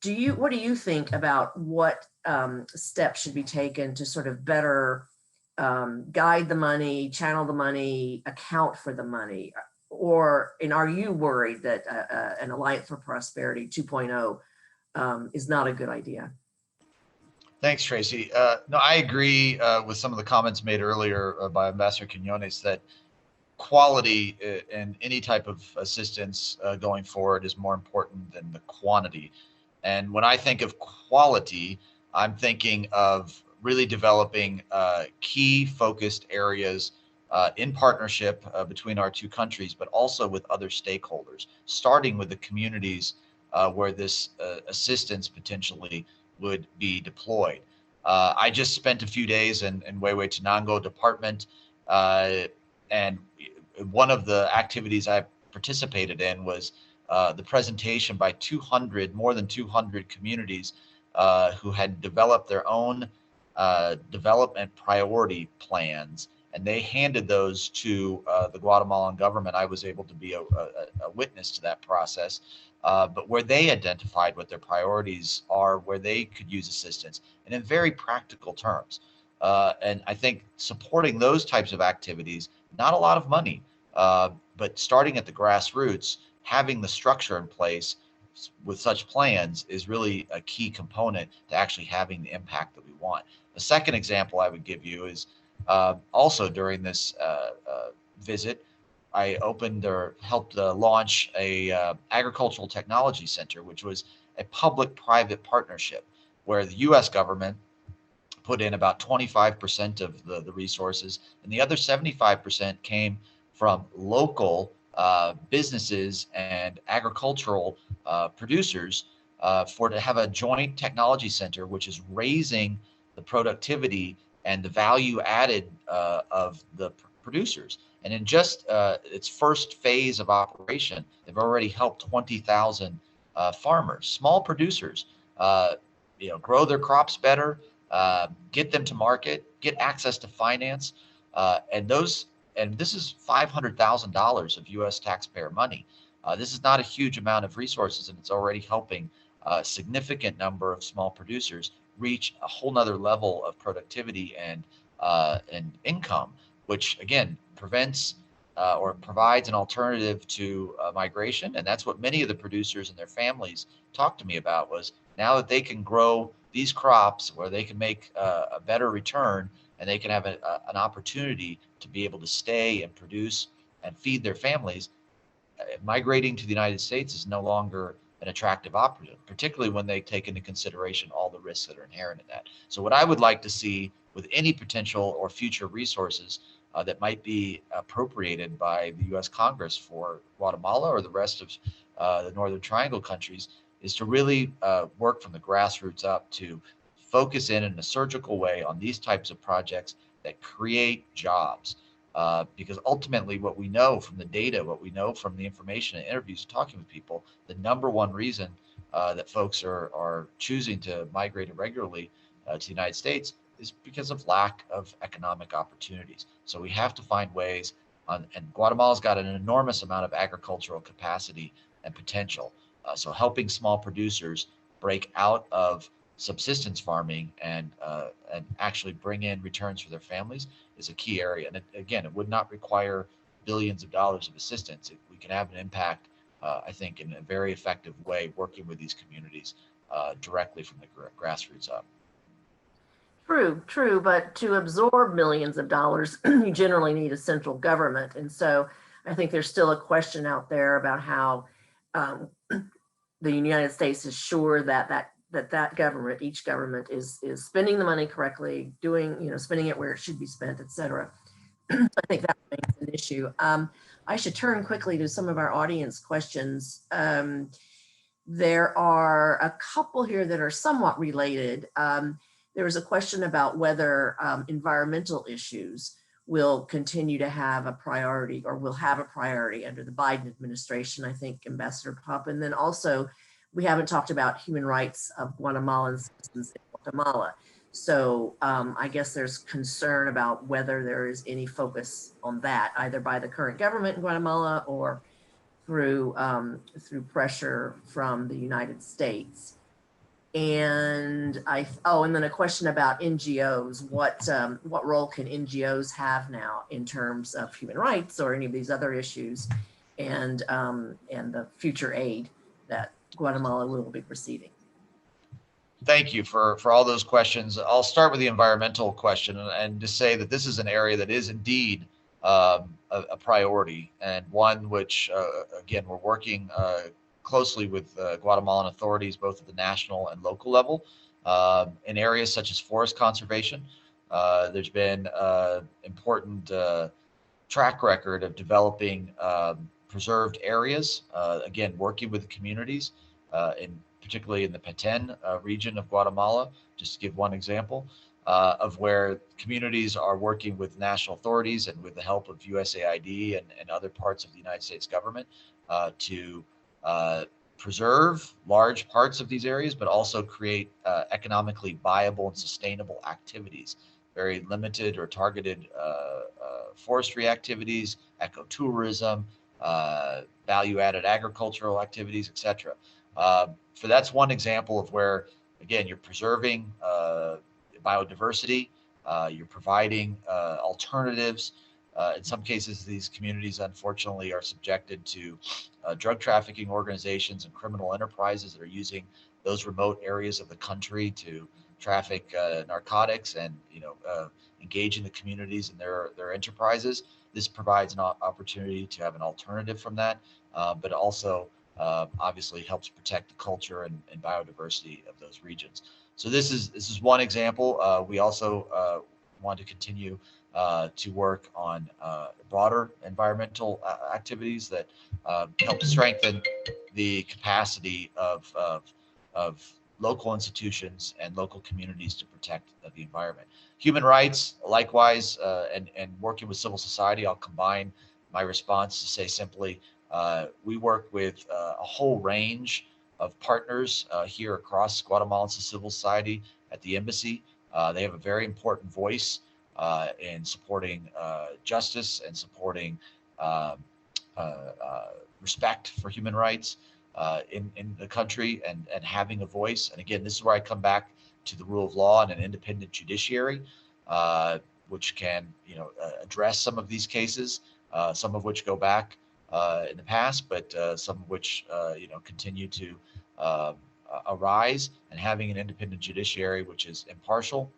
[SPEAKER 2] What do you think about what steps should be taken to sort of better guide the money, channel the money, account for the money? And are you worried that an Alliance for Prosperity 2.0 is not a good idea?
[SPEAKER 4] Thanks, Tracy. No, I agree with some of the comments made earlier by Ambassador Quiñones that quality in any type of assistance going forward is more important than the quantity. And when I think of quality, I'm thinking of really developing key focused areas in partnership between our two countries, but also with other stakeholders, starting with the communities where this assistance potentially would be deployed. I just spent a few days in Huehuetenango department, and one of the activities I participated in was the presentation by more than 200 communities who had developed their own development priority plans, and they handed those to the Guatemalan government. I was able to be a witness to that process, but where they identified what their priorities are, where they could use assistance, and in very practical terms. And I think supporting those types of activities, not a lot of money, but starting at the grassroots, having the structure in place with such plans is really a key component to actually having the impact that we want. The second example I would give you is also during this visit, I opened or helped launch a agricultural technology center, which was a public-private partnership where the U.S. government put in about 25% of the resources, and the other 75% came from local businesses and agricultural producers to have a joint technology center, which is raising the productivity and the value added of the producers. And in just its first phase of operation, they've already helped 20,000 farmers, small producers, grow their crops better, get them to market, get access to finance, and this is $500,000 of U.S. taxpayer money. This is not a huge amount of resources, and it's already helping a significant number of small producers reach a whole nother level of productivity and income, which again prevents or provides an alternative to migration. And that's what many of the producers and their families talked to me about, was now that they can grow these crops where they can make a better return, and they can have an opportunity to be able to stay and produce and feed their families, migrating to the United States is no longer an attractive option, particularly when they take into consideration all the risks that are inherent in that. So what I would like to see with any potential or future resources that might be appropriated by the U.S. Congress for Guatemala or the rest of the Northern Triangle countries is to really work from the grassroots up to focus in a surgical way on these types of projects that create jobs. Because ultimately what we know from the data, what we know from the information and interviews talking with people, the number one reason that folks are choosing to migrate irregularly to the United States is because of lack of economic opportunities. So we have to find ways and Guatemala's got an enormous amount of agricultural capacity and potential. So helping small producers break out of subsistence farming and actually bring in returns for their families is a key area. And again, it would not require billions of dollars of assistance. We can have an impact, I think, in a very effective way, working with these communities directly from the grassroots up.
[SPEAKER 2] True, but to absorb millions of dollars, you generally need a central government. And so I think there's still a question out there about how the United States is sure that government, each government is spending the money correctly, spending it where it should be spent, et cetera. I think that remains an issue. I should turn quickly to some of our audience questions. There are a couple here that are somewhat related. There was a question about whether environmental issues will continue to have a priority or will have a priority under the Biden administration, I think, Ambassador Pop. And then also, we haven't talked about human rights of Guatemalan citizens in Guatemala. So I guess there's concern about whether there is any focus on that, either by the current government in Guatemala or through pressure from the United States. And and then a question about NGOs. What role can NGOs have now in terms of human rights or any of these other issues, and the future aid that Guatemala will be receiving?
[SPEAKER 4] Thank you for all those questions. I'll start with the environmental question and to say that this is an area that is indeed a priority, and one which, again, we're working closely with Guatemalan authorities, both at the national and local level, in areas such as forest conservation. There's been important track record of developing preserved areas, again, working with the communities, particularly in the Petén region of Guatemala, just to give one example, of where communities are working with national authorities and with the help of USAID and other parts of the United States government to preserve large parts of these areas, but also create economically viable and sustainable activities, very limited or targeted forestry activities, ecotourism, value-added agricultural activities, etc. So that's one example of where, again, you're preserving biodiversity, you're providing alternatives. In some cases, these communities, unfortunately, are subjected to drug trafficking organizations and criminal enterprises that are using those remote areas of the country to traffic narcotics and engage in the communities and their enterprises. This provides an opportunity to have an alternative from that, but also obviously helps protect the culture and biodiversity of those regions. So this is one example. We also want to continue to work on broader environmental activities that help strengthen the capacity of local institutions and local communities to protect the environment. Human rights, likewise, and working with civil society, I'll combine my response to say simply, we work with a whole range of partners here across Guatemalan civil society at the embassy. They have a very important voice in supporting justice and supporting respect for human rights in the country and having a voice. And again, this is where I come back to the rule of law and an independent judiciary, which can address some of these cases, some of which go back in the past, but some of which continue to arise, and having an independent judiciary which is impartial,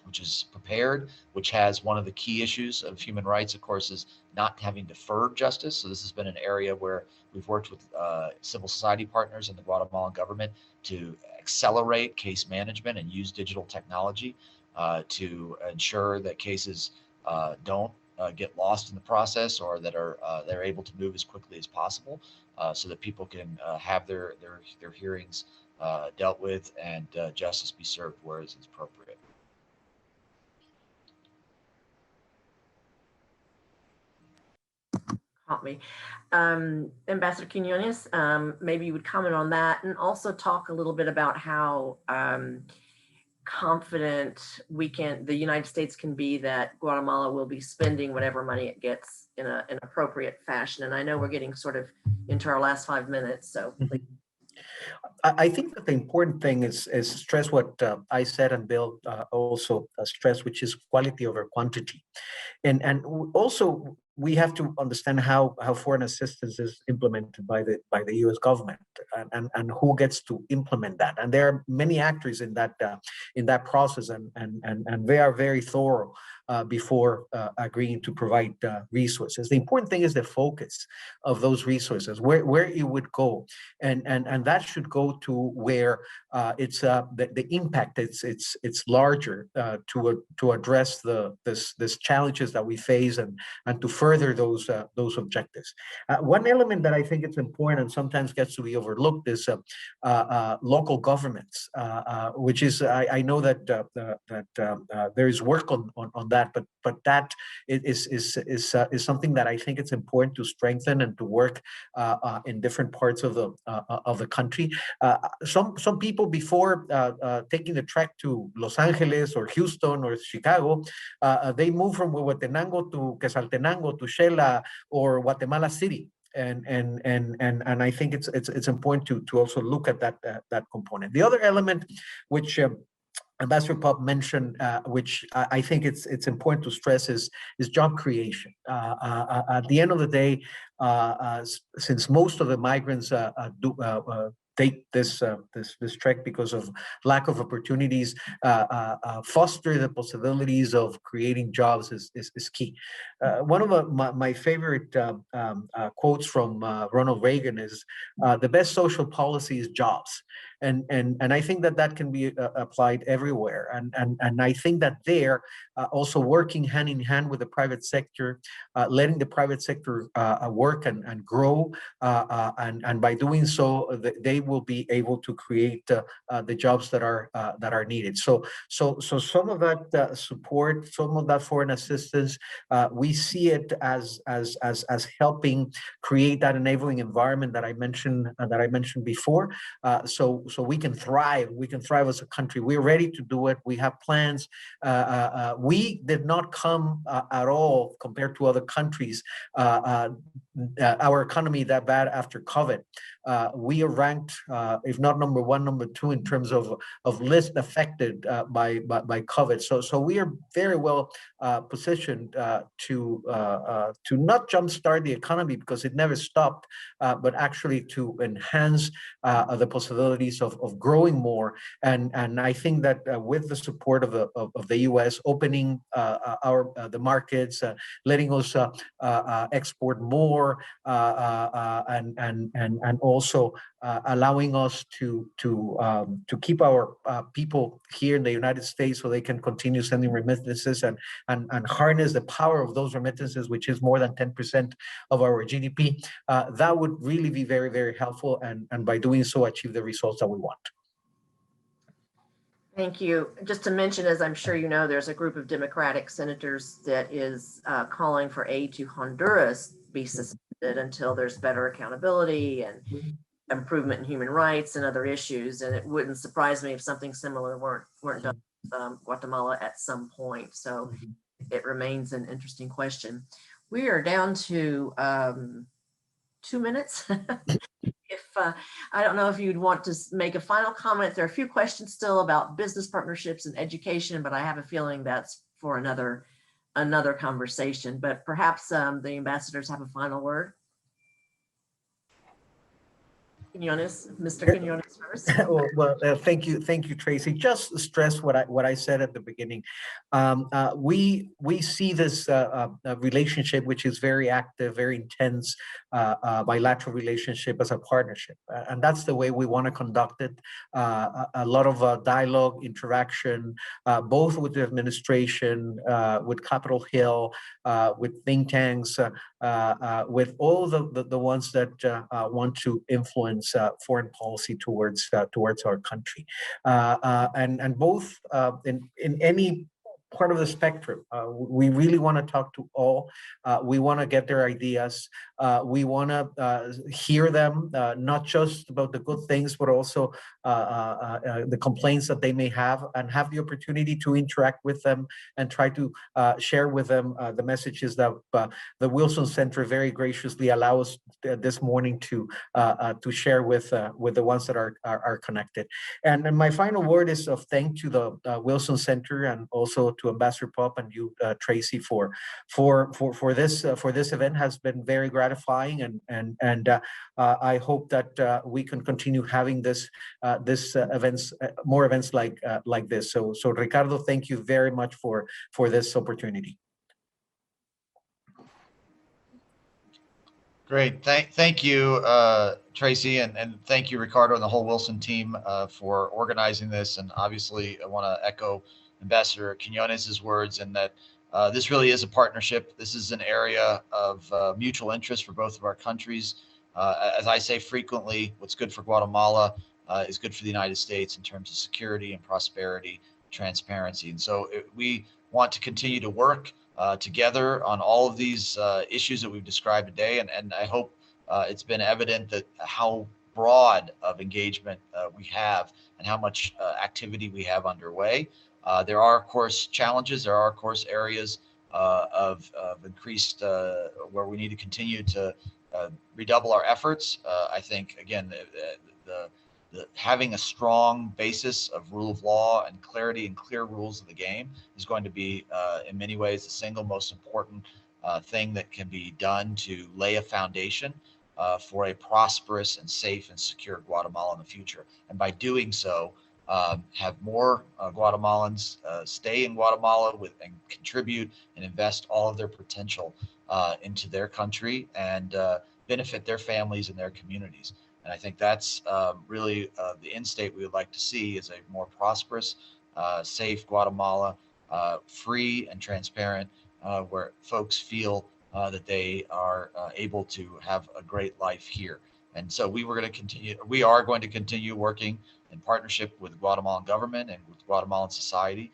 [SPEAKER 4] which is prepared, which has one of the key issues of human rights, of course, is not having deferred justice. So this has been an area where we've worked with civil society partners and the Guatemalan government to accelerate case management and use digital technology to ensure that cases don't get lost in the process, or that they're able to move as quickly as possible, so that people can have their hearings dealt with and justice be served where it's appropriate.
[SPEAKER 2] Caught me. Ambassador Quinones, maybe you would comment on that and also talk a little bit about how confident the United States can be that Guatemala will be spending whatever money it gets in an appropriate fashion. And I know we're getting sort of into our last 5 minutes, so please.
[SPEAKER 3] I think that the important thing is stress what I said, and Bill also stressed, which is quality over quantity. And also we have to understand how foreign assistance is implemented by the U.S. government, and who gets to implement that. And there are many actors in that process, and they are very thorough before agreeing to provide resources. The important thing is the focus of those resources, where it would go, and that should go to where it's the impact it's larger to address this challenges that we face and to further those objectives. One element that I think it's important and sometimes gets to be overlooked is local governments, which is I know that there is work on that, but that is something that I think it's important to strengthen and to work in different parts of the country. Some people before taking the trek to Los Angeles or Houston or Chicago, they move from Huehuetenango to Quetzaltenango to Shela or Guatemala City. And I think it's important to also look at that component. The other element, which Ambassador Pop mentioned, which I think it's important to stress, is job creation. At the end of the day, since most of the migrants take this trek because of lack of opportunities, foster the possibilities of creating jobs is key. One of my favorite quotes from Ronald Reagan is, "The best social policy is jobs." And I think that can be applied everywhere. And I think that there, also working hand in hand with the private sector, letting the private sector work and grow, and by doing so, they will be able to create the jobs that are needed. So some of that support, some of that foreign assistance, we see it as helping create that enabling environment that I mentioned before. So we can thrive. We can thrive as a country. We're ready to do it. We have plans. We did not come at all compared to other countries. Our economy that bad after COVID. We are ranked, if not number one, number two in terms of list affected by COVID. So we are very well positioned to not jumpstart the economy because it never stopped, but actually to enhance the possibilities of growing more. And I think that with the support of the U.S. opening the markets, letting us export more, and also allowing us to keep our people here in the United States so they can continue sending remittances and harness the power of those remittances, which is more than 10% of our GDP. That would really be very, very helpful, and by doing so, achieve the results that we want.
[SPEAKER 2] Thank you. Just to mention, as I'm sure you know, there's a group of Democratic senators that is calling for aid to Honduras be suspended until there's better accountability and improvement in human rights and other issues. And it wouldn't surprise me if something similar weren't done with Guatemala at some point. So it remains an interesting question. We are down to 2 minutes. If I don't know if you'd want to make a final comment. There are a few questions still about business partnerships and education, but I have a feeling that's for another conversation. But perhaps the ambassadors have a final word. Quinones, Mr. Quinones first.
[SPEAKER 3] Well, thank you, Tracy. Just stress what I said at the beginning. We see this relationship, which is very active, very intense, bilateral relationship, as a partnership, and that's the way we want to conduct it. A lot of dialogue, interaction, both with the administration, with Capitol Hill, with think tanks, with all the ones that want to influence foreign policy towards our country, and both in any part of the spectrum. We really want to talk to all. We want to get their ideas. We want to hear them, not just about the good things, but also the complaints that they may have, and have the opportunity to interact with them and try to share with them the messages that the Wilson Center very graciously allows this morning to share with the ones that are connected. And my final word is of thanks to the Wilson Center, and also to Ambassador Pop and you, Tracy, for this event. Has been very gratifying, and I hope that we can continue having more events like this. So Ricardo, thank you very much for this opportunity.
[SPEAKER 4] Great. Thank you, Tracy, and thank you, Ricardo, and the whole Wilson team for organizing this. And obviously, I want to echo Ambassador Quiñones's words, and that this really is a partnership. This is an area of mutual interest for both of our countries. As I say frequently, what's good for Guatemala is good for the United States in terms of security and prosperity, transparency. And so we want to continue to work together on all of these issues that we've described today. And I hope it's been evident that how broad of engagement we have, and how much activity we have underway. There are, of course, challenges. There are, of course, areas of increased where we need to continue to redouble our efforts. I think, again, having a strong basis of rule of law and clarity and clear rules of the game is going to be, in many ways, the single most important thing that can be done to lay a foundation for a prosperous and safe and secure Guatemala in the future. And by doing so, have more Guatemalans stay in Guatemala and contribute and invest all of their potential into their country, and benefit their families and their communities. And I think that's really the end state we would like to see, is a more prosperous, safe Guatemala, free and transparent, where folks feel that they are able to have a great life here. And so we are going to continue working in partnership with the Guatemalan government and with Guatemalan society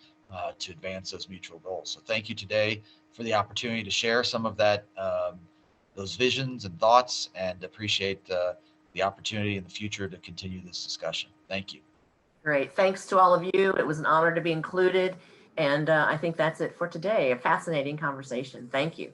[SPEAKER 4] to advance those mutual goals. So thank you today for the opportunity to share some of that, those visions and thoughts, and appreciate the opportunity in the future to continue this discussion. Thank you.
[SPEAKER 2] Great. Thanks to all of you. It was an honor to be included. And I think that's it for today. A fascinating conversation. Thank you.